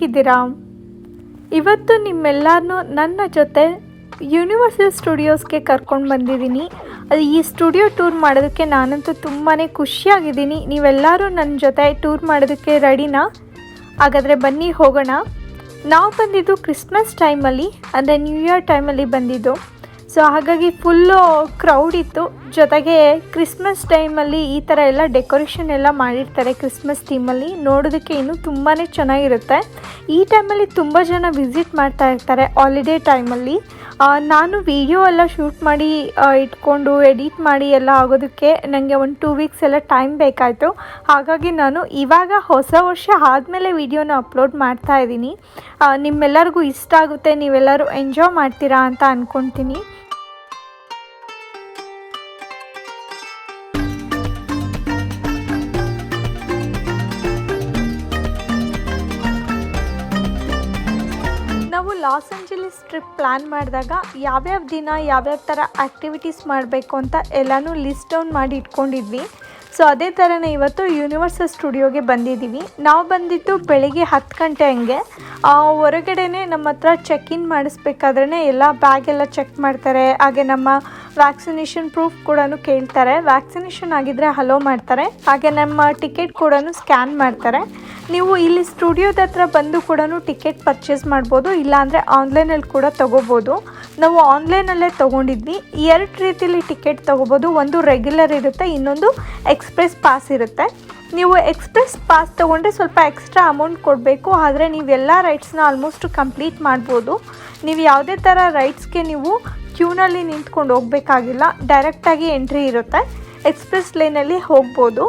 ಹೇಗಿದ್ದೀರಾ? ಇವತ್ತು ನಿಮ್ಮೆಲ್ಲರನ್ನೂ ನನ್ನ ಜೊತೆ ಯೂನಿವರ್ಸಲ್ ಸ್ಟುಡಿಯೋಸ್ಗೆ ಕರ್ಕೊಂಡು ಬಂದಿದ್ದೀನಿ. ಅದು ಈ ಸ್ಟುಡಿಯೋ ಟೂರ್ ಮಾಡೋದಕ್ಕೆ ನಾನಂತೂ ತುಂಬಾ ಖುಷಿಯಾಗಿದ್ದೀನಿ. ನೀವೆಲ್ಲರೂ ನನ್ನ ಜೊತೆ ಟೂರ್ ಮಾಡೋದಕ್ಕೆ ರೆಡಿನಾ? ಹಾಗಾದರೆ ಬನ್ನಿ ಹೋಗೋಣ. ನಾವು ಬಂದಿದ್ದು ಕ್ರಿಸ್ಮಸ್ ಟೈಮಲ್ಲಿ, ಅಂದರೆ ನ್ಯೂ ಇಯರ್ ಟೈಮಲ್ಲಿ ಬಂದಿದ್ದು. ಸೊ ಹಾಗಾಗಿ ಫುಲ್ಲು ಕ್ರೌಡ್ ಇತ್ತು. ಜೊತೆಗೆ ಕ್ರಿಸ್ಮಸ್ ಟೈಮಲ್ಲಿ ಈ ಥರ ಎಲ್ಲ ಡೆಕೋರೇಷನ್ ಎಲ್ಲ ಮಾಡಿರ್ತಾರೆ. ಕ್ರಿಸ್ಮಸ್ ಥೀಮಲ್ಲಿ ನೋಡೋದಕ್ಕೆ ಇನ್ನೂ ತುಂಬಾ ಚೆನ್ನಾಗಿರುತ್ತೆ. ಈ ಟೈಮಲ್ಲಿ ತುಂಬ ಜನ ವಿಸಿಟ್ ಮಾಡ್ತಾ ಇರ್ತಾರೆ ಹಾಲಿಡೇ ಟೈಮಲ್ಲಿ. ನಾನು ವಿಡಿಯೋ ಎಲ್ಲ ಶೂಟ್ ಮಾಡಿ ಇಟ್ಕೊಂಡು ಎಡಿಟ್ ಮಾಡಿ ಎಲ್ಲ ಆಗೋದಕ್ಕೆ ನನಗೆ ಒಂದು 2 ವೀಕ್ಸ್ ಎಲ್ಲ ಟೈಮ್ ಬೇಕಾಯಿತು. ಹಾಗಾಗಿ ನಾನು ಇವಾಗ ಹೊಸ ವರ್ಷ ಆದಮೇಲೆ ವಿಡಿಯೋನ ಅಪ್ಲೋಡ್ ಮಾಡ್ತಾ ಇದ್ದೀನಿ. ನಿಮ್ಮೆಲ್ಲರಿಗೂ ಇಷ್ಟ ಆಗುತ್ತೆ, ನೀವೆಲ್ಲರೂ ಎಂಜಾಯ್ ಮಾಡ್ತೀರಾ ಅಂತ ಅಂದ್ಕೊತೀನಿ. ನಾವು ಲಾಸ್ ಏಂಜಲೀಸ್ ಟ್ರಿಪ್ ಪ್ಲ್ಯಾನ್ ಮಾಡಿದಾಗ ಯಾವ್ಯಾವ ದಿನ ಯಾವ್ಯಾವ ಥರ ಆ್ಯಕ್ಟಿವಿಟೀಸ್ ಮಾಡಬೇಕು ಅಂತ ಎಲ್ಲನೂ ಲಿಸ್ಟ್ ಡೌನ್ ಮಾಡಿ ಇಟ್ಕೊಂಡಿದ್ವಿ. ಸೊ ಅದೇ ಥರನೇ ಇವತ್ತು ಯೂನಿವರ್ಸಲ್ ಸ್ಟುಡಿಯೋಗೆ ಬಂದಿದ್ದೀವಿ. ನಾವು ಬಂದಿದ್ದು ಬೆಳಿಗ್ಗೆ 10 ಗಂಟೆ ಹಂಗೆ. ಹೊರಗಡೆನೇ ನಮ್ಮ ಹತ್ರ ಚೆಕ್ ಇನ್ ಮಾಡಿಸ್ಬೇಕಾದ್ರೇ ಎಲ್ಲ ಬ್ಯಾಗೆಲ್ಲ ಚೆಕ್ ಮಾಡ್ತಾರೆ. ಹಾಗೆ ನಮ್ಮ ವ್ಯಾಕ್ಸಿನೇಷನ್ ಪ್ರೂಫ್ ಕೂಡ ಕೇಳ್ತಾರೆ. ವ್ಯಾಕ್ಸಿನೇಷನ್ ಆಗಿದ್ದರೆ ಹಲೋ ಮಾಡ್ತಾರೆ. ಹಾಗೆ ನಮ್ಮ ಟಿಕೆಟ್ ಕೂಡ ಸ್ಕ್ಯಾನ್ ಮಾಡ್ತಾರೆ. ನೀವು ಇಲ್ಲಿ ಸ್ಟುಡಿಯೋದ ಹತ್ರ ಬಂದು ಕೂಡ ಟಿಕೆಟ್ ಪರ್ಚೇಸ್ ಮಾಡ್ಬೋದು, ಇಲ್ಲಾಂದರೆ ಆನ್ಲೈನಲ್ಲಿ ಕೂಡ ತೊಗೋಬೋದು. ನಾವು ಆನ್ಲೈನಲ್ಲೇ ತೊಗೊಂಡಿದ್ವಿ. 2 ರೀತಿಯಲ್ಲಿ ಟಿಕೆಟ್ ತೊಗೋಬೋದು. ಒಂದು ರೆಗ್ಯುಲರ್ ಇರುತ್ತೆ, ಇನ್ನೊಂದು ಎಕ್ಸ್ಪ್ರೆಸ್ ಪಾಸ್ ಇರುತ್ತೆ. ನೀವು ಎಕ್ಸ್ಪ್ರೆಸ್ ಪಾಸ್ ತೊಗೊಂಡ್ರೆ ಸ್ವಲ್ಪ ಎಕ್ಸ್ಟ್ರಾ ಅಮೌಂಟ್ ಕೊಡಬೇಕು, ಆದರೆ ನೀವೆಲ್ಲ ರೈಡ್ಸ್ನ ಆಲ್ಮೋಸ್ಟ್ ಕಂಪ್ಲೀಟ್ ಮಾಡ್ಬೋದು. ನೀವು ಯಾವುದೇ ಥರ ರೈಡ್ಸ್ಗೆ ನೀವು ಕ್ಯೂನಲ್ಲಿ ನಿಂತ್ಕೊಂಡು ಹೋಗಬೇಕಾಗಿಲ್ಲ, ಡೈರೆಕ್ಟಾಗಿ ಎಂಟ್ರಿ ಇರುತ್ತೆ. ಎಕ್ಸ್ಪ್ರೆಸ್ ಲೇನಲ್ಲಿ ಹೋಗ್ಬೋದು.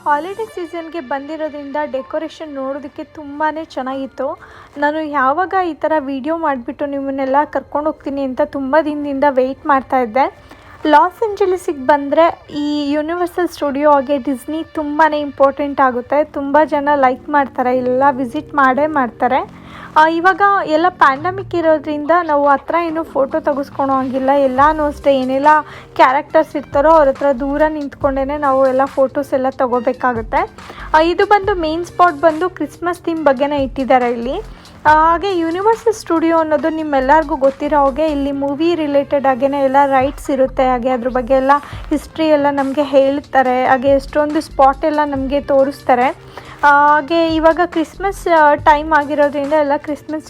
ಹಾಲಿಡೇ ಸೀಸನ್ಗೆ ಬಂದಿರೋದ್ರಿಂದ ಡೆಕೋರೇಷನ್ ನೋಡೋದಕ್ಕೆ ತುಂಬಾ ಚೆನ್ನಾಗಿತ್ತು. ನಾನು ಯಾವಾಗ ಈ ಥರ ವಿಡಿಯೋ ಮಾಡಿಬಿಟ್ಟು ನಿಮ್ಮನ್ನೆಲ್ಲ ಕರ್ಕೊಂಡು ಹೋಗ್ತೀನಿ ಅಂತ ತುಂಬ ದಿನದಿಂದ ವೆಯ್ಟ್ ಮಾಡ್ತಾಯಿದ್ದೆ. ಲಾಸ್ ಏಂಜಲೀಸಿಗೆ ಬಂದರೆ ಈ ಯೂನಿವರ್ಸಲ್ ಸ್ಟುಡಿಯೋ ಹಾಗೆ ಡಿಸ್ನಿ ತುಂಬಾ ಇಂಪಾರ್ಟೆಂಟ್ ಆಗುತ್ತೆ. ತುಂಬ ಜನ ಲೈಕ್ ಮಾಡ್ತಾರೆ, ಎಲ್ಲ ವಿಸಿಟ್ ಮಾಡೇ ಮಾಡ್ತಾರೆ. ಇವಾಗ ಎಲ್ಲ ಪ್ಯಾಂಡಮಿಕ್ ಇರೋದ್ರಿಂದ ನಾವು ಹತ್ರ ಏನೂ ಫೋಟೋ ತೆಗೆಸ್ಕೊಳೋ ಹಂಗಿಲ್ಲ. ಎಲ್ಲನೂ ಅಷ್ಟೇ, ಏನೆಲ್ಲ ಕ್ಯಾರೆಕ್ಟರ್ಸ್ ಇರ್ತಾರೋ ಅವ್ರ ಹತ್ರ ದೂರ ನಿಂತ್ಕೊಂಡೇ ನಾವು ಎಲ್ಲ ಫೋಟೋಸ್ ಎಲ್ಲ ತೊಗೋಬೇಕಾಗುತ್ತೆ. ಇದು ಬಂದು ಮೇನ್ ಸ್ಪಾಟ್ ಬಂದು ಕ್ರಿಸ್ಮಸ್ ಥೀಮ್ ಬಗ್ಗೆನೇ ಇಟ್ಟಿದ್ದಾರೆ ಇಲ್ಲಿ. ಹಾಗೆ ಯೂನಿವರ್ಸಲ್ ಸ್ಟುಡಿಯೋ ಅನ್ನೋದು ನಿಮ್ಮೆಲ್ಲರಿಗೂ ಗೊತ್ತಿರೋ ಹಾಗೆ ಇಲ್ಲಿ ಮೂವಿ ರಿಲೇಟೆಡ್ ಹಾಗೇ ಎಲ್ಲ ರೈಟ್ಸ್ ಇರುತ್ತೆ. ಹಾಗೆ ಅದ್ರ ಬಗ್ಗೆ ಎಲ್ಲ ಹಿಸ್ಟ್ರಿ ಎಲ್ಲ ನಮಗೆ ಹೇಳ್ತಾರೆ. ಹಾಗೆ ಎಷ್ಟೊಂದು ಸ್ಪಾಟ್ ಎಲ್ಲ ನಮಗೆ ತೋರಿಸ್ತಾರೆ. ಹಾಗೆ ಇವಾಗ ಕ್ರಿಸ್ಮಸ್ ಟೈಮ್ ಆಗಿರೋದ್ರಿಂದ ಎಲ್ಲ ಕ್ರಿಸ್ಮಸ್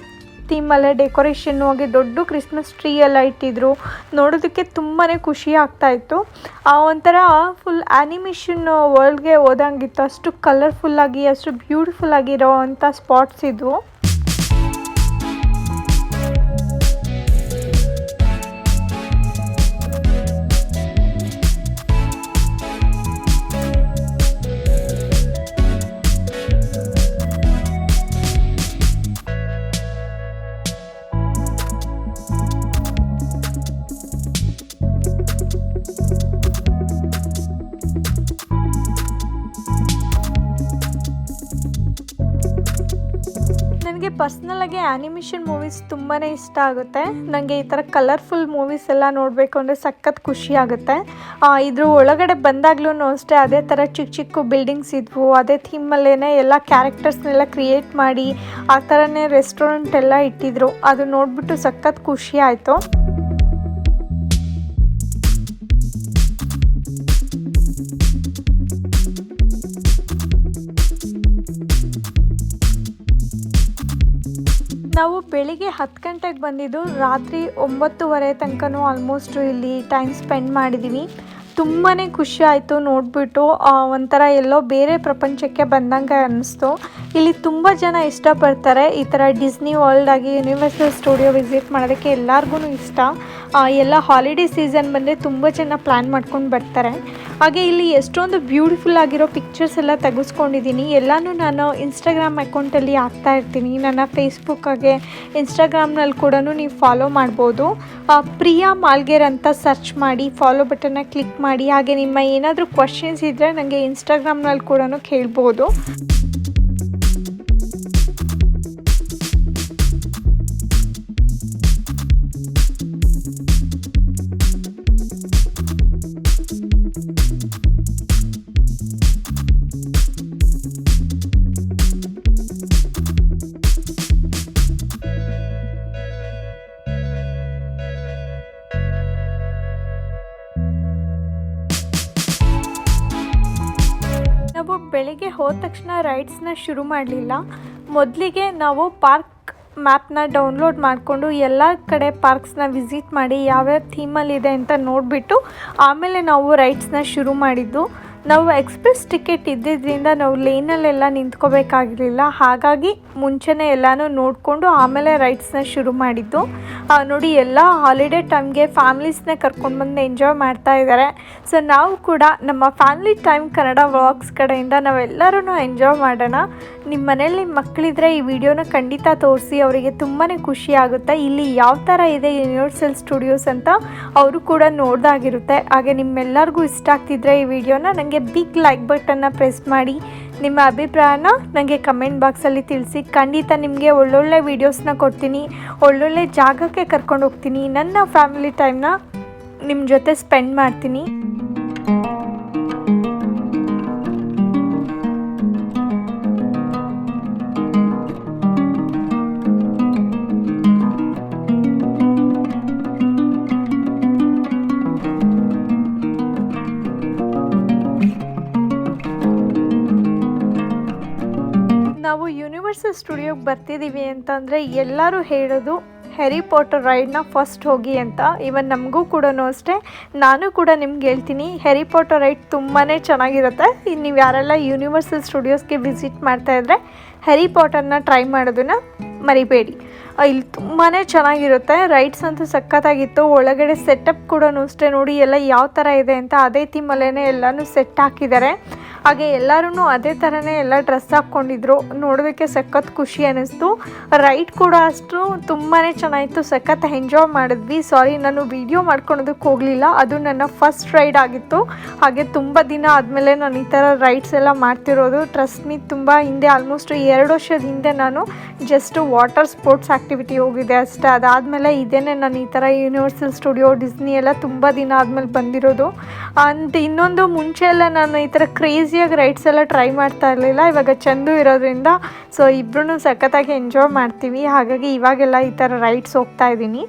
ಥೀಮಲ್ಲೇ ಡೆಕೋರೇಷನ್ನು ಹಾಗೆ ದೊಡ್ಡ ಕ್ರಿಸ್ಮಸ್ ಟ್ರೀ ಎಲ್ಲ ಇಟ್ಟಿದ್ರು. ನೋಡೋದಕ್ಕೆ ತುಂಬಾ ಖುಷಿ ಆಗ್ತಾಯಿತ್ತು. ಒಂಥರ ಫುಲ್ ಆ್ಯನಿಮೇಷನ್ ವರ್ಲ್ಡ್ಗೆ ಹೋದಂಗಿತ್ತು. ಅಷ್ಟು ಕಲರ್ಫುಲ್ಲಾಗಿ ಅಷ್ಟು ಬ್ಯೂಟಿಫುಲ್ಲಾಗಿರೋ ಅಂಥ ಸ್ಪಾಟ್ಸ್ ಇದ್ವು. ನನಗೆ ಪರ್ಸ್ನಲಾಗಿ ಆ್ಯನಿಮೇಷನ್ ಮೂವೀಸ್ ತುಂಬಾ ಇಷ್ಟ ಆಗುತ್ತೆ. ನನಗೆ ಈ ಥರ ಕಲರ್ಫುಲ್ ಮೂವೀಸ್ ಎಲ್ಲ ನೋಡಬೇಕು ಅಂದರೆ ಸಖತ್ ಖುಷಿ ಆಗುತ್ತೆ. ಇದ್ರ ಒಳಗಡೆ ಬಂದಾಗ್ಲೂ ಅಷ್ಟೇ ಅದೇ ಥರ ಚಿಕ್ಕ ಚಿಕ್ಕ ಬಿಲ್ಡಿಂಗ್ಸ್ ಇದ್ವು. ಅದೇ ಥೀಮಲ್ಲೇ ಎಲ್ಲ ಕ್ಯಾರೆಕ್ಟರ್ಸ್ನೆಲ್ಲ ಕ್ರಿಯೇಟ್ ಮಾಡಿ ಆ ಥರನೇ ರೆಸ್ಟೋರೆಂಟ್ ಎಲ್ಲ ಇಟ್ಟಿದ್ರು. ಅದು ನೋಡಿಬಿಟ್ಟು ಸಖತ್ ಖುಷಿ ಆಯಿತು. ನಾವು ಬೆಳಿಗ್ಗೆ 10 ಗಂಟೆಗೆ ಬಂದಿದ್ದು, ರಾತ್ರಿ 9:30 ತನಕನೂ ಆಲ್ಮೋಸ್ಟ್ ಇಲ್ಲಿ ಟೈಮ್ ಸ್ಪೆಂಡ್ ಮಾಡಿದ್ದೀವಿ. ತುಂಬಾ ಖುಷಿ ಆಯಿತು ನೋಡಿಬಿಟ್ಟು. ಒಂಥರ ಎಲ್ಲೋ ಬೇರೆ ಪ್ರಪಂಚಕ್ಕೆ ಬಂದಂಗೆ ಅನ್ನಿಸ್ತು. ಇಲ್ಲಿ ತುಂಬ ಜನ ಇಷ್ಟಪಡ್ತಾರೆ ಈ ಥರ ಡಿಸ್ನಿ ವರ್ಲ್ಡ್ ಆಗಿ ಯೂನಿವರ್ಸಲ್ ಸ್ಟುಡಿಯೋ ವಿಸಿಟ್ ಮಾಡೋದಕ್ಕೆ. ಎಲ್ಲರಿಗೂ ಇಷ್ಟ. ಎಲ್ಲ ಹಾಲಿಡೇ ಸೀಸನ್ ಬಂದರೆ ತುಂಬ ಜನ ಪ್ಲ್ಯಾನ್ ಮಾಡ್ಕೊಂಡು ಬರ್ತಾರೆ. ಹಾಗೆ ಇಲ್ಲಿ ಎಷ್ಟೊಂದು ಬ್ಯೂಟಿಫುಲ್ ಆಗಿರೋ ಪಿಕ್ಚರ್ಸ್ ಎಲ್ಲ ತೆಗೆಸ್ಕೊಂಡಿದ್ದೀನಿ. ಎಲ್ಲನೂ ನಾನು ಇನ್ಸ್ಟಾಗ್ರಾಮ್ ಅಕೌಂಟಲ್ಲಿ ಹಾಕ್ತಾ ಇರ್ತೀನಿ. ನನ್ನ ಫೇಸ್ಬುಕ್ ಹಾಗೆ ಇನ್ಸ್ಟಾಗ್ರಾಮ್ನಲ್ಲಿ ಕೂಡ ನೀವು ಫಾಲೋ ಮಾಡ್ಬೋದು. ಪ್ರಿಯಾ ಮಾಲ್ಗೇರ್ ಅಂತ ಸರ್ಚ್ ಮಾಡಿ ಫಾಲೋ ಬಟನ್ನ ಕ್ಲಿಕ್ ಮಾಡಿ. ಹಾಗೆ ನಿಮ್ಮ ಏನಾದರೂ ಕ್ವಶನ್ಸ್ ಇದ್ದರೆ ನನಗೆ ಇನ್ಸ್ಟಾಗ್ರಾಮ್ನಲ್ಲಿ ಕೂಡ ಕೇಳ್ಬೋದು. ಬೆಳಿಗ್ಗೆ ಹೋದ ತಕ್ಷಣ ರೈಡ್ಸ್ನ ಶುರು ಮಾಡಲಿಲ್ಲ. ಮೊದಲಿಗೆ ನಾವು ಪಾರ್ಕ್ ಮ್ಯಾಪ್ನ ಡೌನ್ಲೋಡ್ ಮಾಡಿಕೊಂಡು ಎಲ್ಲ ಕಡೆ ಪಾರ್ಕ್ಸ್ನ ವಿಸಿಟ್ ಮಾಡಿ ಯಾವ್ಯಾವ ಥೀಮಲ್ಲಿದೆ ಅಂತ ನೋಡಿಬಿಟ್ಟು ಆಮೇಲೆ ನಾವು ರೈಡ್ಸ್ನ ಶುರು ಮಾಡಿದ್ದು. ನಾವು ಎಕ್ಸ್ಪ್ರೆಸ್ ಟಿಕೆಟ್ ಇದ್ದಿದ್ದರಿಂದ ನಾವು ಲೇನಲ್ಲೆಲ್ಲ ನಿಂತ್ಕೋಬೇಕಾಗಿರಲಿಲ್ಲ. ಹಾಗಾಗಿ ಮುಂಚೆನೇ ಎಲ್ಲನೂ ನೋಡಿಕೊಂಡು ಆಮೇಲೆ ರೈಡ್ಸ್ನ ಶುರು ಮಾಡಿದ್ದು. ನೋಡಿ, ಎಲ್ಲ ಹಾಲಿಡೇ ಟೈಮ್ಗೆ ಫ್ಯಾಮ್ಲೀಸ್ನ ಕರ್ಕೊಂಡು ಬಂದು ಎಂಜಾಯ್ ಮಾಡ್ತಾ ಇದ್ದಾರೆ. ಸೊ ನಾವು ಕೂಡ ನಮ್ಮ ಫ್ಯಾಮಿಲಿ ಟೈಮ್ ಕನ್ನಡ ವ್ಲಾಗ್ಸ್ ಕಡೆಯಿಂದ ನಾವೆಲ್ಲರೂ ಎಂಜಾಯ್ ಮಾಡೋಣ. ನಿಮ್ಮ ಮನೇಲಿ ಮಕ್ಕಳಿದ್ರೆ ಈ ವಿಡಿಯೋನ ಖಂಡಿತ ತೋರಿಸಿ, ಅವರಿಗೆ ತುಂಬಾ ಖುಷಿ ಆಗುತ್ತೆ. ಇಲ್ಲಿ ಯಾವ ಥರ ಇದೆ ಯೂನಿವರ್ಸಲ್ ಸ್ಟುಡಿಯೋಸ್ ಅಂತ ಅವರು ಕೂಡ ನೋಡ್ದಾಗಿರುತ್ತೆ. ಹಾಗೆ ನಿಮ್ಮೆಲ್ಲರಿಗೂ ಇಷ್ಟ ಆಗ್ತಿದ್ರೆ ಈ ವಿಡಿಯೋನ ನನಗೆ ಬಿಗ್ ಲೈಕ್ ಬಟನ್ನ ಪ್ರೆಸ್ ಮಾಡಿ ನಿಮ್ಮ ಅಭಿಪ್ರಾಯನ ನನಗೆ ಕಮೆಂಟ್ ಬಾಕ್ಸಲ್ಲಿ ತಿಳಿಸಿ. ಖಂಡಿತ ನಿಮಗೆ ಒಳ್ಳೊಳ್ಳೆ ವೀಡಿಯೋಸ್ನ ಕೊಡ್ತೀನಿ, ಒಳ್ಳೊಳ್ಳೆ ಜಾಗಕ್ಕೆ ಕರ್ಕೊಂಡು ಹೋಗ್ತೀನಿ, ನನ್ನ ಫ್ಯಾಮಿಲಿ ಟೈಮ್ನ ನಿಮ್ಮ ಜೊತೆ ಸ್ಪೆಂಡ್ ಮಾಡ್ತೀನಿ. ನಾವು ಯೂನಿವರ್ಸಲ್ ಸ್ಟುಡಿಯೋಗೆ ಬರ್ತಿದ್ದೀವಿ ಅಂತಂದರೆ ಎಲ್ಲರೂ ಹೇಳೋದು ಹ್ಯಾರಿ ಪಾಟರ್ ರೈಡ್ನ ಫಸ್ಟ್ ಹೋಗಿ ಅಂತ. ಇವನ್ ನಮಗೂ ಕೂಡ ಅಷ್ಟೇ, ನಾನು ಕೂಡ ನಿಮ್ಗೆ ಹೇಳ್ತೀನಿ, ಹ್ಯಾರಿ ಪಾಟರ್ ರೈಡ್ ತುಂಬಾ ಚೆನ್ನಾಗಿರುತ್ತೆ. ನೀವು ಯಾರೆಲ್ಲ ಯೂನಿವರ್ಸಲ್ ಸ್ಟುಡಿಯೋಸ್ಗೆ ವಿಸಿಟ್ ಮಾಡ್ತಾಯಿದ್ರೆ ಹ್ಯಾರಿ ಪಾಟರ್ನ ಟ್ರೈ ಮಾಡೋದನ್ನು ಮರಿಬೇಡಿ. ಇಲ್ಲಿ ತುಂಬಾ ಚೆನ್ನಾಗಿರುತ್ತೆ. ರೈಡ್ಸ್ ಅಂತೂ ಸಖತ್ತಾಗಿತ್ತು. ಒಳಗಡೆ ಸೆಟಪ್ ಕೂಡ ಅಷ್ಟೇ, ನೋಡಿ ಎಲ್ಲ ಯಾವ ಥರ ಇದೆ ಅಂತ ಅದೇ ಥೀಮಲ್ಲೇ ಎಲ್ಲನೂ ಸೆಟ್ ಹಾಕಿದ್ದಾರೆ. ಹಾಗೆ ಎಲ್ಲರೂ ಅದೇ ಥರನೇ ಎಲ್ಲ ಡ್ರೆಸ್ ಹಾಕ್ಕೊಂಡಿದ್ರು. ನೋಡೋದಕ್ಕೆ ಸಖತ್ ಖುಷಿ ಅನ್ನಿಸ್ತು. ರೈಡ್ ಕೂಡ ಅಷ್ಟು ತುಂಬಾ ಚೆನ್ನಾಗಿತ್ತು, ಸಖತ್ ಎಂಜಾಯ್ ಮಾಡಿದ್ವಿ. ಸಾರಿ, ನಾನು ವಿಡಿಯೋ ಮಾಡ್ಕೊಳೋದಕ್ಕೆ ಹೋಗಲಿಲ್ಲ, ಅದು ನನ್ನ ಫಸ್ಟ್ ರೈಡ್ ಆಗಿತ್ತು. ಹಾಗೆ ತುಂಬ ದಿನ ಆದಮೇಲೆ ನಾನು ಈ ಥರ ರೈಡ್ಸ್ ಎಲ್ಲ ಮಾಡ್ತಿರೋದು. ಟ್ರಸ್ಟ್ ಮೀ, ತುಂಬ ಹಿಂದೆ ಆಲ್ಮೋಸ್ಟ್ 2 ವರ್ಷದ ಹಿಂದೆ ನಾನು ಜಸ್ಟ್ ವಾಟರ್ ಸ್ಪೋರ್ಟ್ಸ್ ಆ್ಯಕ್ಟಿವಿಟಿ ಹೋಗಿದ್ದೆ ಅಷ್ಟೇ. ಅದಾದಮೇಲೆ ಇದೇನೆ ನಾನು ಈ ಥರ ಯೂನಿವರ್ಸಲ್ ಸ್ಟುಡಿಯೋ, ಡಿಸ್ನಿ ಎಲ್ಲ ತುಂಬ ದಿನ ಆದಮೇಲೆ ಬಂದಿರೋದು. ಅಂತ ಇನ್ನೊಂದು ಮುಂಚೆ ಎಲ್ಲ ನಾನು ಈ ಥರ ಕ್ರೇಜಿಯಾಗಿ ರೈಡ್ಸ್ ಎಲ್ಲ ಟ್ರೈ ಮಾಡ್ತಾ ಇರಲಿಲ್ಲ. ಇವಾಗ ಚಂದು ಇರೋದ್ರಿಂದ ಸೊ ಇಬ್ಬರೂ ಸಖತ್ತಾಗಿ ಎಂಜಾಯ್ ಮಾಡ್ತೀವಿ. ಹಾಗಾಗಿ ಇವಾಗೆಲ್ಲ ಈ ಥರ ರೈಡ್ಸ್ ಹೋಗ್ತಾ ಇದ್ದೀನಿ.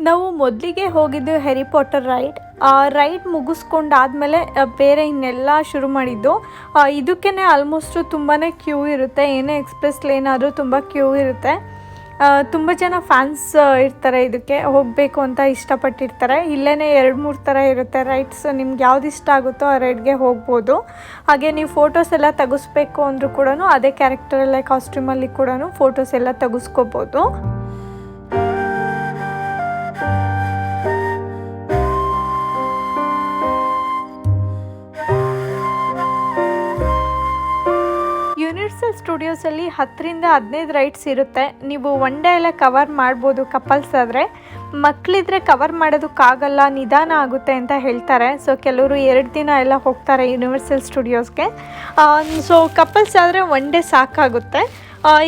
ನಾವು ಮೊದಲಿಗೆ ಹೋಗಿದ್ದು ಹ್ಯಾರಿ ಪಾಟರ್ ರೈಡ್. ರೈಡ್ ಮುಗಿಸ್ಕೊಂಡಾದಮೇಲೆ ಬೇರೆ ಇನ್ನೆಲ್ಲ ಶುರು ಮಾಡಿದ್ದು. ಇದಕ್ಕೇ ಆಲ್ಮೋಸ್ಟು ತುಂಬಾ ಕ್ಯೂ ಇರುತ್ತೆ. ಏನೇ ಎಕ್ಸ್ಪ್ರೆಸ್ ಲೇನ್ ಆದರೂ ತುಂಬ ಕ್ಯೂ ಇರುತ್ತೆ. ತುಂಬ ಜನ ಫ್ಯಾನ್ಸ್ ಇರ್ತಾರೆ, ಇದಕ್ಕೆ ಹೋಗಬೇಕು ಅಂತ ಇಷ್ಟಪಟ್ಟಿರ್ತಾರೆ. ಇಲ್ಲೇ 2-3 ಥರ ಇರುತ್ತೆ ರೈಡ್ಸ್. ನಿಮ್ಗೆ ಯಾವ್ದು ಇಷ್ಟ ಆಗುತ್ತೋ ಆ ರೈಡ್ಗೆ ಹೋಗ್ಬೋದು. ಹಾಗೆ ನೀವು ಫೋಟೋಸ್ ಎಲ್ಲ ತೆಗಿಸ್ಬೇಕು ಅಂದರೂ ಕೂಡ ಅದೇ ಕ್ಯಾರೆಕ್ಟರಲ್ಲೇ ಕಾಸ್ಟ್ಯೂಮಲ್ಲಿ ಕೂಡ ಫೋಟೋಸ್ ಎಲ್ಲ ತೆಗಿಸ್ಕೋಬೋದು. ಯೂನಿವರ್ಸಲ್ ಸ್ಟುಡಿಯೋಸಲ್ಲಿ 10 ರಿಂದ 15 ರೈಡ್ಸ್ ಇರುತ್ತೆ. ನೀವು ಒನ್ ಡೇ ಎಲ್ಲ ಕವರ್ ಮಾಡ್ಬೋದು ಕಪಲ್ಸ್ ಆದರೆ. ಮಕ್ಕಳಿದ್ರೆ ಕವರ್ ಮಾಡೋದಕ್ಕಾಗಲ್ಲ, ನಿಧಾನ ಆಗುತ್ತೆ ಅಂತ ಹೇಳ್ತಾರೆ. ಸೊ ಕೆಲವರು 2 ದಿನ ಎಲ್ಲ ಹೋಗ್ತಾರೆ ಯೂನಿವರ್ಸಲ್ ಸ್ಟುಡಿಯೋಸ್ಗೆ. ಸೊ ಕಪಲ್ಸ್ ಆದರೆ 1 ಡೇ ಸಾಕಾಗುತ್ತೆ.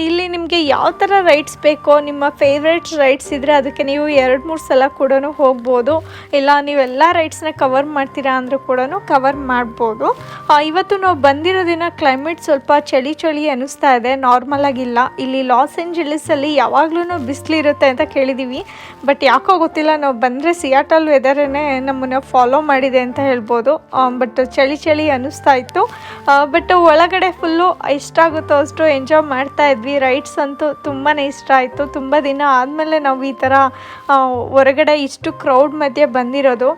ಇಲ್ಲಿ ನಿಮಗೆ ಯಾವ ಥರ ರೈಡ್ಸ್ ಬೇಕೋ, ನಿಮ್ಮ ಫೇವ್ರೆಟ್ ರೈಡ್ಸ್ ಇದ್ದರೆ ಅದಕ್ಕೆ ನೀವು 2-3 ಸಲ ಕೂಡ ಹೋಗ್ಬೋದು. ಇಲ್ಲ ನೀವೆಲ್ಲ ರೈಡ್ಸ್ನ ಕವರ್ ಮಾಡ್ತೀರಾ ಅಂದರೂ ಕೂಡ ಕವರ್ ಮಾಡ್ಬೋದು. ಇವತ್ತು ನಾವು ಬಂದಿರೋ ದಿನ ಕ್ಲೈಮೇಟ್ ಸ್ವಲ್ಪ ಚಳಿ ಚಳಿ ಅನ್ನಿಸ್ತಾ ಇದೆ, ನಾರ್ಮಲ್ ಆಗಿಲ್ಲ. ಇಲ್ಲಿ ಲಾಸ್ ಏಂಜಲೀಸಲ್ಲಿ ಯಾವಾಗಲೂ ಬಿಸಿಲಿರುತ್ತೆ ಅಂತ ಕೇಳಿದ್ದೀವಿ, ಬಟ್ ಯಾಕೋ ಗೊತ್ತಿಲ್ಲ, ನಾವು ಬಂದರೆ ಸಿಯಾಟಲ್ ವೆದರೇ ನಮ್ಮನ್ನು ಫಾಲೋ ಮಾಡಿದೆ ಅಂತ ಹೇಳ್ಬೋದು. ಬಟ್ ಚಳಿ ಚಳಿ ಅನ್ನಿಸ್ತಾ ಇತ್ತು. ಬಟ್ ಒಳಗಡೆ ಫುಲ್ಲು ಎಷ್ಟಾಗುತ್ತೋ ಅಷ್ಟು ಎಂಜಾಯ್ ಮಾಡ್ತಾ ಇದ್ವಿ. ರೈಡ್ಸ್ ಅಂತೂ ತುಂಬಾ ಇಷ್ಟ ಆಯಿತು. ತುಂಬ ದಿನ ಆದಮೇಲೆ ನಾವು ಈ ಥರ ಹೊರಗಡೆ ಇಷ್ಟು ಕ್ರೌಡ್ ಮಧ್ಯೆ ಬಂದಿರೋದು,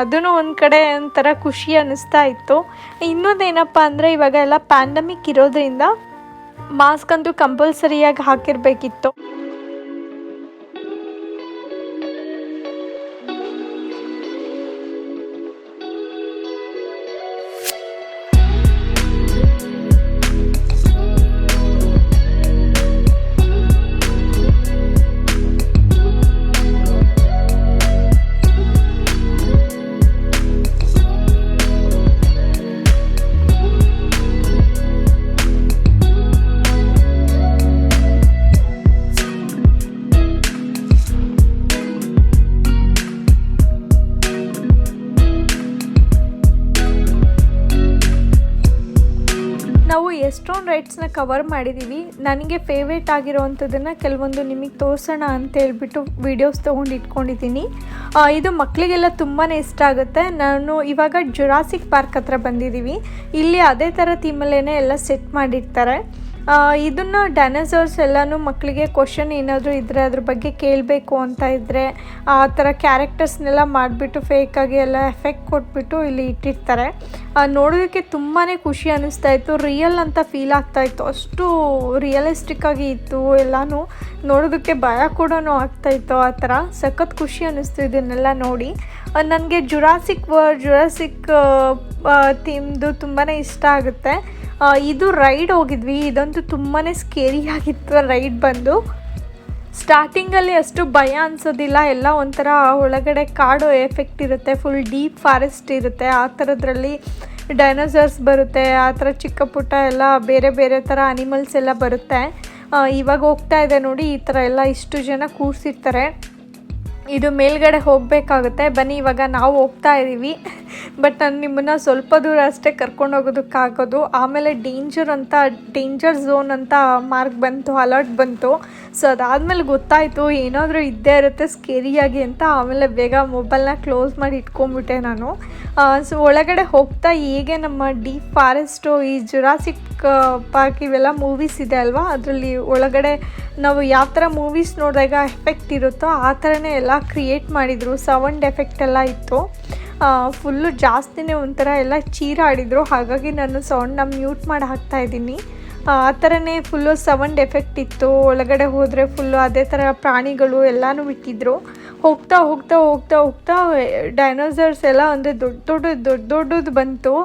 ಅದೂ ಒಂದು ಕಡೆ ಒಂಥರ ಖುಷಿ ಅನ್ನಿಸ್ತಾ ಇತ್ತು. ಇನ್ನೊಂದೇನಪ್ಪ ಅಂದರೆ ಇವಾಗ ಎಲ್ಲ ಪ್ಯಾಂಡಮಿಕ್ ಇರೋದ್ರಿಂದ ಮಾಸ್ಕ್ ಅಂತೂ ಕಂಪಲ್ಸರಿಯಾಗಿ ಹಾಕಿರಬೇಕಿತ್ತು. ನಾವು ಎಷ್ಟೊಂದು ರೈಡ್ಸ್ನ ಕವರ್ ಮಾಡಿದ್ದೀವಿ. ನನಗೆ ಫೇವ್ರೇಟ್ ಆಗಿರೋವಂಥದ್ದನ್ನು ಕೆಲವೊಂದು ನಿಮಗೆ ತೋರಿಸೋಣ ಅಂತ ಹೇಳ್ಬಿಟ್ಟು ವೀಡಿಯೋಸ್ ತೊಗೊಂಡು ಇಟ್ಕೊಂಡಿದ್ದೀನಿ. ಇದು ಮಕ್ಕಳಿಗೆಲ್ಲ ತುಂಬಾ ಇಷ್ಟ ಆಗುತ್ತೆ. ನಾನು ಇವಾಗ ಜುರಾಸಿಕ್ ಪಾರ್ಕ್ ಹತ್ರ ಬಂದಿದ್ದೀವಿ. ಇಲ್ಲಿ ಅದೇ ಥರ ಥೀಮಲ್ಲೇ ಎಲ್ಲ ಸೆಟ್ ಮಾಡಿರ್ತಾರೆ. ಇದನ್ನು ಡೈನೋಸಾರ್ಸ್ ಎಲ್ಲನೂ ಮಕ್ಕಳಿಗೆ ಕ್ವಶನ್ ಏನಾದರೂ ಇದ್ದರೆ ಅದ್ರ ಬಗ್ಗೆ ಕೇಳಬೇಕು ಅಂತ ಇದ್ದರೆ ಆ ಥರ ಕ್ಯಾರೆಕ್ಟರ್ಸ್ನೆಲ್ಲ ಮಾಡಿಬಿಟ್ಟು ಫೇಕಾಗಿ ಎಲ್ಲ ಎಫೆಕ್ಟ್ ಕೊಟ್ಬಿಟ್ಟು ಇಲ್ಲಿ ಇಟ್ಟಿರ್ತಾರೆ. ನೋಡೋದಕ್ಕೆ ತುಂಬಾ ಖುಷಿ ಅನ್ನಿಸ್ತಾ ಇತ್ತು. ರಿಯಲ್ ಅಂತ ಫೀಲ್ ಆಗ್ತಾಯಿತ್ತು, ಅಷ್ಟು ರಿಯಲಿಸ್ಟಿಕ್ಕಾಗಿ ಇತ್ತು. ಎಲ್ಲನೂ ನೋಡೋದಕ್ಕೆ ಭಯ ಕೂಡ ಆಗ್ತಾಯಿತ್ತು. ಆ ಥರ ಸಖತ್ ಖುಷಿ ಅನ್ನಿಸ್ತು ಇದನ್ನೆಲ್ಲ ನೋಡಿ. ನನಗೆ ಜುರಾಸಿಕ್ ಥೀಮ್ದು ತುಂಬಾ ಇಷ್ಟ ಆಗುತ್ತೆ. ಇದು ರೈಡ್ ಹೋಗಿದ್ವಿ, ಇದಂತೂ ತುಂಬಾ ಸ್ಕೇರಿಯಾಗಿತ್ತು ರೈಡ್ ಬಂದು. ಸ್ಟಾರ್ಟಿಂಗಲ್ಲಿ ಅಷ್ಟು ಭಯ ಅನಿಸೋದಿಲ್ಲ, ಎಲ್ಲ ಒಂಥರ ಒಳಗಡೆ ಕಾಡು ಎಫೆಕ್ಟ್ ಇರುತ್ತೆ, ಫುಲ್ ಡೀಪ್ ಫಾರೆಸ್ಟ್ ಇರುತ್ತೆ. ಆ ಥರದ್ರಲ್ಲಿ ಡೈನೋಸಾರ್ಸ್ ಬರುತ್ತೆ, ಆ ಥರ ಚಿಕ್ಕ ಪುಟ್ಟ ಎಲ್ಲ ಬೇರೆ ಬೇರೆ ಥರ ಅನಿಮಲ್ಸ್ ಎಲ್ಲ ಬರುತ್ತೆ. ಇವಾಗ ಹೋಗ್ತಾ ಇದೆ ನೋಡಿ, ಈ ಥರ ಎಲ್ಲ ಇಷ್ಟು ಜನ ಕೂರಿಸಿರ್ತಾರೆ. ಇದು ಮೇಲ್ಗಡೆ ಹೋಗಬೇಕಾಗುತ್ತೆ. ಬನ್ನಿ ಇವಾಗ ನಾವು ಹೋಗ್ತಾ ಇದ್ದೀವಿ. ಬಟ್ ನಾನು ನಿಮ್ಮನ್ನು ಸ್ವಲ್ಪ ದೂರ ಅಷ್ಟೇ ಕರ್ಕೊಂಡು ಹೋಗೋದಕ್ಕಾಗೋದು. ಆಮೇಲೆ ಡೇಂಜರ್ ಝೋನ್ ಅಂತ ಮಾರ್ಕ್ ಬಂತು, ಅಲರ್ಟ್ ಬಂತು. ಸೊ ಅದಾದಮೇಲೆ ಗೊತ್ತಾಯಿತು ಏನಾದರೂ ಇದ್ದೇ ಇರುತ್ತೆ ಸ್ಕೇರಿಯಾಗಿ ಅಂತ. ಆಮೇಲೆ ಬೇಗ ಮೊಬೈಲ್ನ ಕ್ಲೋಸ್ ಮಾಡಿ ಇಟ್ಕೊಂಡ್ಬಿಟ್ಟೆ ನಾನು. ಸೊ ಒಳಗಡೆ ಹೋಗ್ತಾ ಹೇಗೆ ನಮ್ಮ ಡೀಪ್ ಫಾರೆಸ್ಟು, ಈ ಜುರಾಸಿಕ್ ಪಾರ್ಕ್ ಇವೆಲ್ಲ ಮೂವೀಸ್ ಇದೆ ಅಲ್ವಾ, ಅದರಲ್ಲಿ ಒಳಗಡೆ ನಾವು ಯಾವ ಥರ ಮೂವೀಸ್ ನೋಡಿದಾಗ ಎಫೆಕ್ಟ್ ಇರುತ್ತೋ ಆ ಥರನೇ ಎಲ್ಲ ಕ್ರಿಯೇಟ್ ಮಾಡಿದರು. ಸೌಂಡ್ ಎಫೆಕ್ಟ್ ಎಲ್ಲ ಇತ್ತು. ಫುಲ್ಲು ಜಾಸ್ತಿನೇ ಒಂಥರ ಎಲ್ಲ ಚೀರಾಡಿದರು. ಹಾಗಾಗಿ ನಾನು ಸೌಂಡ್ನ ಮ್ಯೂಟ್ ಮಾಡಿ ಹಾಕ್ತಾಯಿದ್ದೀನಿ. ಆ ಥರನೇ ಫುಲ್ಲು ಸೌಂಡ್ ಎಫೆಕ್ಟ್ ಇತ್ತು. ಒಳಗಡೆ ಹೋದರೆ ಫುಲ್ಲು ಅದೇ ಥರ ಪ್ರಾಣಿಗಳು ಎಲ್ಲನೂ ಬಿಟ್ಟಿದ್ರು. ಹೋಗ್ತಾ ಹೋಗ್ತಾ ಹೋಗ್ತಾ ಹೋಗ್ತಾ ಡೈನೋಸಾರ್ಸ್ ಎಲ್ಲ ಅಂದರೆ ದೊಡ್ಡದು ಬಂತು.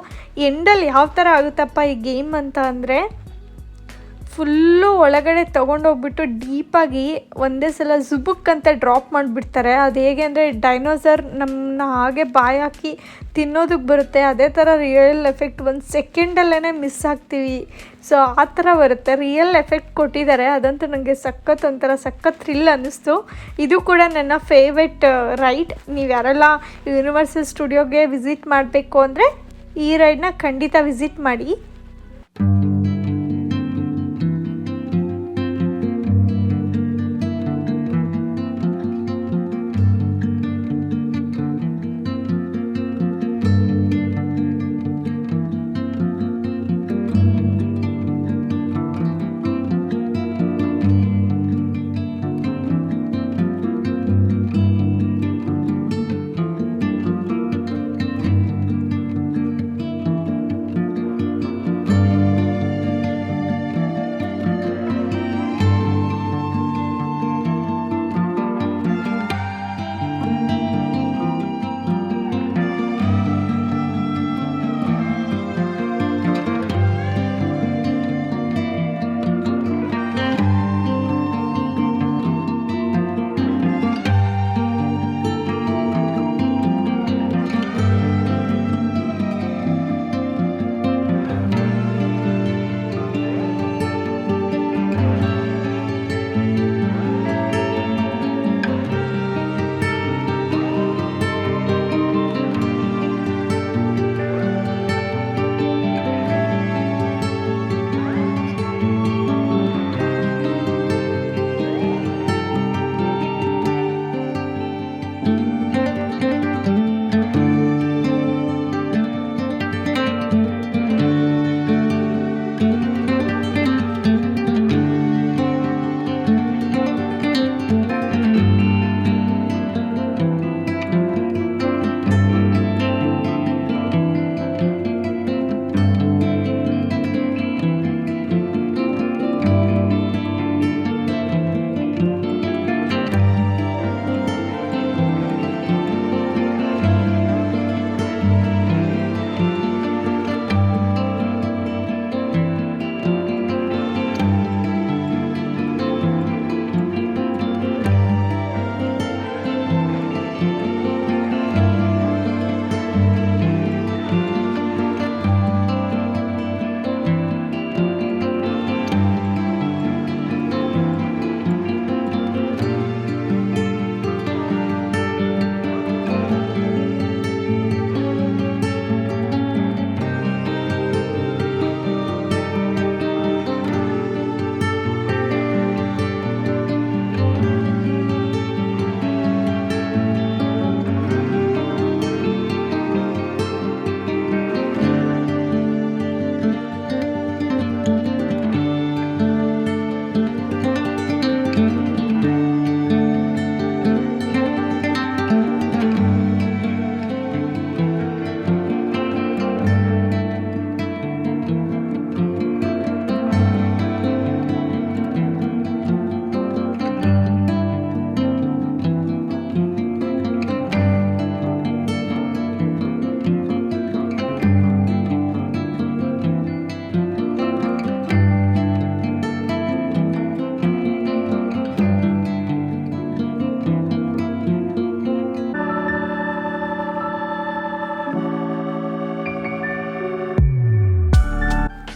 ಎಂಡಲ್ಲಿ ಯಾವ ಥರ ಆಗುತ್ತಪ್ಪ ಈ ಗೇಮ್ ಅಂತ ಅಂದರೆ, ಫುಲ್ಲು ಒಳಗಡೆ ತೊಗೊಂಡೋಗ್ಬಿಟ್ಟು ಡೀಪಾಗಿ ಒಂದೇ ಸಲ ಜುಬುಕ್ ಅಂತ ಡ್ರಾಪ್ ಮಾಡಿಬಿಡ್ತಾರೆ. ಅದು ಹೇಗೆ ಅಂದರೆ ಡೈನೋಸಾರ್ ನಮ್ಮನ್ನ ಹಾಗೆ ಬಾಯಿ ಹಾಕಿ ತಿನ್ನೋದಕ್ಕೆ ಬರುತ್ತೆ, ಅದೇ ಥರ ರಿಯಲ್ ಎಫೆಕ್ಟ್ 1 ಸೆಕೆಂಡಲ್ಲೇ ಮಿಸ್ ಆಗ್ತೀವಿ. ಸೊ ಆ ಥರ ಬರುತ್ತೆ, ರಿಯಲ್ ಎಫೆಕ್ಟ್ ಕೊಟ್ಟಿದ್ದಾರೆ. ಅದಂತೂ ನನಗೆ ಸಖತ್ ಥ್ರಿಲ್ ಅನ್ನಿಸ್ತು. ಇದು ಕೂಡ ನನ್ನ ಫೇವ್ರೆಟ್ ರೈಡ್. ನೀವು ಯಾರೆಲ್ಲ ಯೂನಿವರ್ಸಲ್ ಸ್ಟುಡಿಯೋಗೆ ವಿಸಿಟ್ ಮಾಡಬೇಕು ಅಂದರೆ ಈ ರೈಡ್ನ ಖಂಡಿತ ವಿಸಿಟ್ ಮಾಡಿ.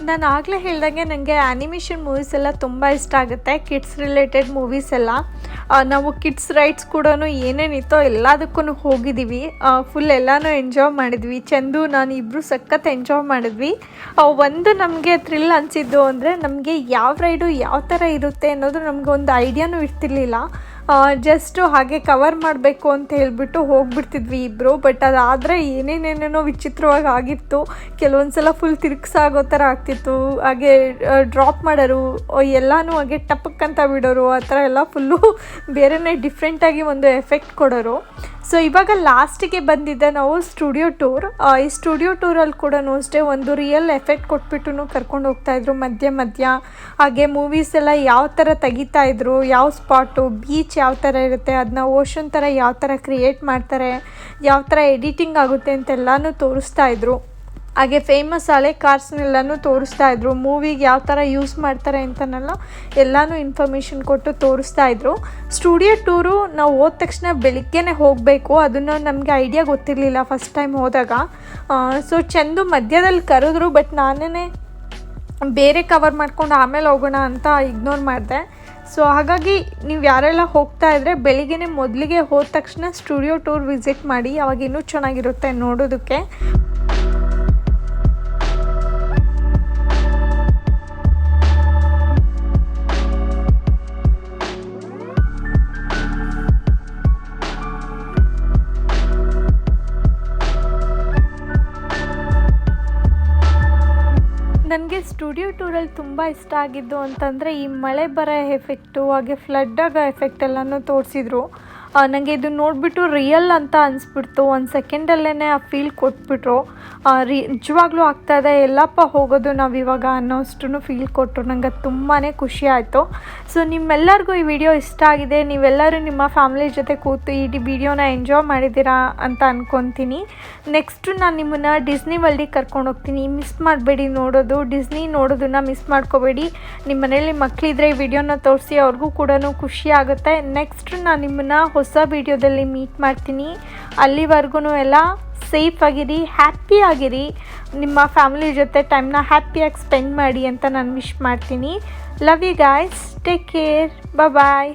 ನಾನು ಆಗಲೇ ಹೇಳ್ದಂಗೆ ನನಗೆ ಆ್ಯನಿಮೇಷನ್ ಮೂವೀಸ್ ಎಲ್ಲ ತುಂಬ ಇಷ್ಟ ಆಗುತ್ತೆ. ಕಿಡ್ಸ್ ರಿಲೇಟೆಡ್ ಮೂವೀಸ್ ಎಲ್ಲ ನಾವು ಕಿಡ್ಸ್ ರೈಡ್ಸ್ ಕೂಡ ಏನೇನಿತ್ತೋ ಎಲ್ಲದಕ್ಕೂ ಹೋಗಿದ್ದೀವಿ. ಫುಲ್ ಎಲ್ಲನೂ ಎಂಜಾಯ್ ಮಾಡಿದ್ವಿ. ಚಂದು ನಾನು ಇಬ್ಬರು ಸಖತ್ ಎಂಜಾಯ್ ಮಾಡಿದ್ವಿ. ಒಂದು ನಮಗೆ ಥ್ರಿಲ್ ಅನಿಸಿದ್ದು ಅಂದರೆ ನಮಗೆ ಯಾವ ರೈಡು ಯಾವ ಥರ ಇರುತ್ತೆ ಅನ್ನೋದು ನಮಗೆ ಒಂದು ಐಡಿಯಾನೂ ಇರ್ತಿರ್ಲಿಲ್ಲ. ಜಸ್ಟು ಹಾಗೆ ಕವರ್ ಮಾಡಬೇಕು ಅಂತ ಹೇಳಿಬಿಟ್ಟು ಹೋಗ್ಬಿಡ್ತಿದ್ವಿ ಇಬ್ಬರು. ಬಟ್ ಅದಾದರೆ ಏನೇನೇನೇನೋ ವಿಚಿತ್ರವಾಗಿ ಆಗಿತ್ತು. ಕೆಲವೊಂದು ಸಲ ಫುಲ್ ತಿರುಗ್ಸಾಗೋ ಥರ ಆಗ್ತಿತ್ತು. ಹಾಗೆ ಡ್ರಾಪ್ ಮಾಡೋರು, ಎಲ್ಲನೂ ಹಾಗೆ ಟಪಕ್ಕಂತ ಬಿಡೋರು, ಆ ಥರ ಎಲ್ಲ ಫುಲ್ಲು ಬೇರೆಯೇ ಡಿಫ್ರೆಂಟಾಗಿ ಒಂದು ಎಫೆಕ್ಟ್ ಕೊಡೋರು. ಸೊ ಇವಾಗ ಲಾಸ್ಟಿಗೆ ಬಂದಿದ್ದೆ ನಾವು ಸ್ಟುಡಿಯೋ ಟೂರ್. ಈ ಸ್ಟುಡಿಯೋ ಟೂರಲ್ಲಿ ಕೂಡ ಅಷ್ಟೇ ಒಂದು ರಿಯಲ್ ಎಫೆಕ್ಟ್ ಕೊಟ್ಬಿಟ್ಟು ಕರ್ಕೊಂಡು ಹೋಗ್ತಾಯಿದ್ರು ಮಧ್ಯ. ಹಾಗೆ ಮೂವೀಸ್ ಎಲ್ಲ ಯಾವ ಥರ ತೆಗಿತಾಯಿದ್ರು, ಯಾವ ಸ್ಪಾಟು, ಬೀಚ್ ಯಾವ ಥರ ಇರುತ್ತೆ, ಅದನ್ನ ಓಷನ್ ಥರ ಯಾವ ಥರ ಕ್ರಿಯೇಟ್ ಮಾಡ್ತಾರೆ, ಯಾವ ಥರ ಎಡಿಟಿಂಗ್ ಆಗುತ್ತೆ ಅಂತೆಲ್ಲನೂ ತೋರಿಸ್ತಾಯಿದ್ರು. ಹಾಗೆ ಫೇಮಸ್ ಹಳೆ ಕಾರ್ಸ್ನೆಲ್ಲನೂ ತೋರಿಸ್ತಾಯಿದ್ರು. ಮೂವಿಗೆ ಯಾವ ಥರ ಯೂಸ್ ಮಾಡ್ತಾರೆ ಅಂತನೆಲ್ಲ ಎಲ್ಲನೂ ಇನ್ಫಾರ್ಮೇಷನ್ ಕೊಟ್ಟು ತೋರಿಸ್ತಾಯಿದ್ರು. ಸ್ಟುಡಿಯೋ ಟೂರು ನಾವು ಹೋದ ತಕ್ಷಣ ಬೆಳಿಗ್ಗೆನೇ ಹೋಗಬೇಕು. ಅದನ್ನು ನಮಗೆ ಐಡಿಯಾ ಗೊತ್ತಿರಲಿಲ್ಲ ಫಸ್ಟ್ ಟೈಮ್ ಹೋದಾಗ. ಸೊ ಚಂದು ಮಧ್ಯದಲ್ಲಿ ಕರೆದ್ರು, ಬಟ್ ನಾನೇ ಬೇರೆ ಕವರ್ ಮಾಡ್ಕೊಂಡು ಆಮೇಲೆ ಹೋಗೋಣ ಅಂತ ಇಗ್ನೋರ್ ಮಾಡಿದೆ. ಸೊ ಹಾಗಾಗಿ ನೀವು ಯಾರೆಲ್ಲ ಹೋಗ್ತಾ ಇದ್ದರೆ ಬೆಳಿಗ್ಗೆನೇ ಮೊದಲಿಗೆ ಹೋದ ತಕ್ಷಣ ಸ್ಟುಡಿಯೋ ಟೂರ್ ವಿಸಿಟ್ ಮಾಡಿ, ಅವಾಗ ಇನ್ನೂ ಚೆನ್ನಾಗಿರುತ್ತೆ ನೋಡೋದಕ್ಕೆ. ನನಗೆ ಸ್ಟುಡಿಯೋ ಟೂರಲ್ಲಿ ತುಂಬ ಇಷ್ಟ ಆಗಿದ್ದು ಅಂತಂದರೆ ಈ ಮಳೆ ಬರೋ ಎಫೆಕ್ಟು, ಹಾಗೆ ಫ್ಲಡ್ ಆಗೋ ಎಫೆಕ್ಟ್ ಎಲ್ಲನೂ ತೋರಿಸಿದ್ರು. ನನಗೆ ಇದು ನೋಡಿಬಿಟ್ಟು ರಿಯಲ್ ಅಂತ ಅನಿಸ್ಬಿಡ್ತು. ಒಂದು ಸೆಕೆಂಡಲ್ಲೇ ಆ ಫೀಲ್ ಕೊಟ್ಬಿಟ್ರು. ನಿಜವಾಗ್ಲೂ ಆಗ್ತಾಯಿದೆ ಎಲ್ಲಪ್ಪ ಹೋಗೋದು ನಾವು ಇವಾಗ ಅನ್ನೋಷ್ಟು ಫೀಲ್ ಕೊಟ್ಟರು. ನನಗೆ ತುಂಬಾ ಖುಷಿ ಆಯಿತು. ಸೊ ನಿಮ್ಮೆಲ್ಲರಿಗೂ ಈ ವಿಡಿಯೋ ಇಷ್ಟ ಆಗಿದೆ. ನೀವೆಲ್ಲರೂ ನಿಮ್ಮ ಫ್ಯಾಮಿಲಿ ಜೊತೆ ಕೂತು ಈ ವಿಡಿಯೋನ ಎಂಜಾಯ್ ಮಾಡಿದ್ದೀರಾ ಅಂತ ಅಂದ್ಕೊತೀನಿ. ನೆಕ್ಸ್ಟು ನಾನು ನಿಮ್ಮನ್ನು ಡಿಸ್ನಿ ವರ್ಲ್ಡಿಗೆ ಕರ್ಕೊಂಡು ಹೋಗ್ತೀನಿ. ಮಿಸ್ ಮಾಡಬೇಡಿ ನೋಡೋದು. ಡಿಸ್ನಿ ನೋಡೋದನ್ನು ಮಿಸ್ ಮಾಡ್ಕೋಬೇಡಿ. ನಿಮ್ಮ ಮನೇಲಿ ಮಕ್ಕಳಿದ್ರೆ ಈ ವಿಡಿಯೋನ ತೋರಿಸಿ, ಅವ್ರಿಗೂ ಕೂಡ ಖುಷಿ ಆಗುತ್ತೆ. ನೆಕ್ಸ್ಟ್ ನಾನು ನಿಮ್ಮನ್ನು ಹೊಸ ವಿಡಿಯೋದಲ್ಲಿ ಮೀಟ್ ಮಾಡ್ತೀನಿ. ಅಲ್ಲಿವರೆಗೂ ಎಲ್ಲ ಸೇಫ್ ಆಗಿರಿ, ಹ್ಯಾಪಿ ಆಗಿರಿ. ನಿಮ್ಮ ಫ್ಯಾಮಿಲಿ ಜೊತೆ ಟೈಮ್ನ ಹ್ಯಾಪಿಯಾಗಿ ಸ್ಪೆಂಡ್ ಮಾಡಿ ಅಂತ ನಾನು ವಿಶ್ ಮಾಡ್ತೀನಿ. Love you guys, take care, bye.